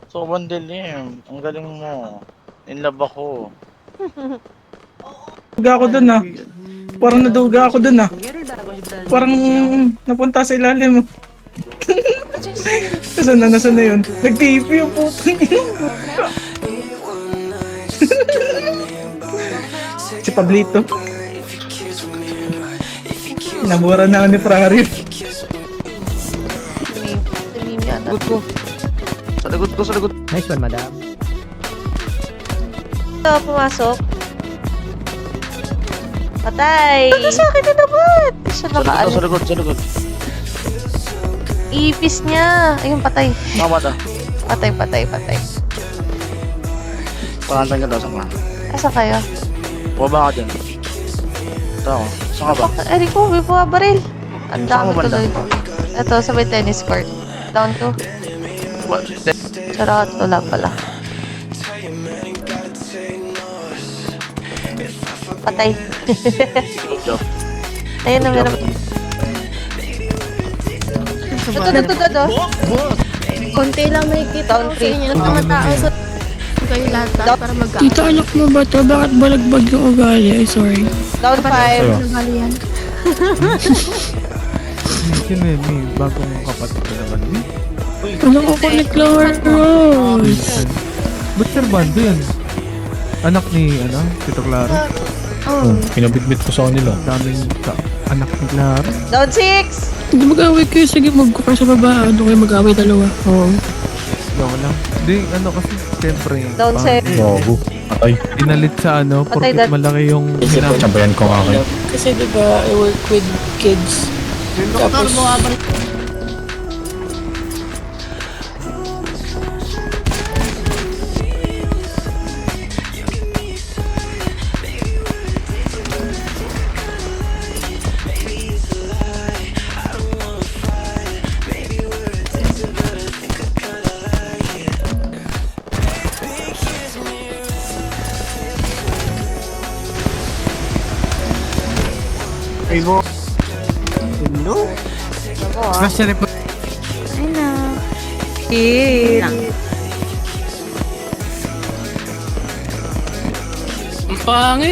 Sobrang dilim. Ang galing mo. In love ako. Duga ako dun ah. Parang naduga ako dun ah. Parang napunta sa ilalim mo. Nasaan na yun? Nag-TV yung putang ina. Si Pablito. Nabura na ako ni Ferrari. Tumim yata. Likod ko. Sa likod ko, sa likod. Nice one, madam. Ito, pumasok. Patay! Ano sa akin na naman? Siya Sa likod, nakaano. sa likod, sa likod. Ipis niya. Ayun, patay. Tama ta. Patay, patay, patay. Pangatang ka daw sa mga. Asa kayo? Baba ka dyan. Ito ako. Saan ka ba? Eriko, may bumabaril. Ang Saan dami mo banda? tuloy. Ito, sa may tennis court. Down to. Charot, wala pala. Patay. Joke. Ayun na, meron. Ito. Konti lang may kita Down ko sa three. inyo ng mga tao sa kayo lahat para mag-aaway. Tito, anak mo ba to? Bakit balagbag yung ugali? Ay, sorry. Down 5. Nagali yan. Yun eh, may bagong kapatid ko naman. Ano ko connect lang Rose? Ba't Servando yan? Anak ni, Tito Clara? Oh. Pinabitbit ko sa kanila. Daming anak ni Clara. Down 6. Hindi mag-away kayo. Sige, mag-cook sa baba. Ano kayo mag-away dalawa? Oo. Gawa lang. Hindi, kasi, siyempre. Down 7. Oo. Patay. Inalit sa Patay, porkit Dad. malaki yung Chambayan ko nga kayo. Kasi diba, I work with kids. Tapos, Especially po. Ay na.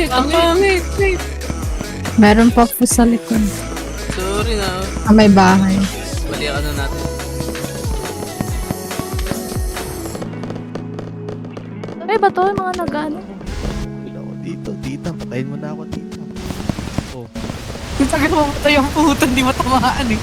ang pangit. Meron pa po sa likod. Sorry na. May bahay. Bali ano natin. Ay ba to? Yung mga nag-ano? Dito, tita. Patayin mo na ako, tita. Yung sakit mo yung puto, hindi mo tamaan eh.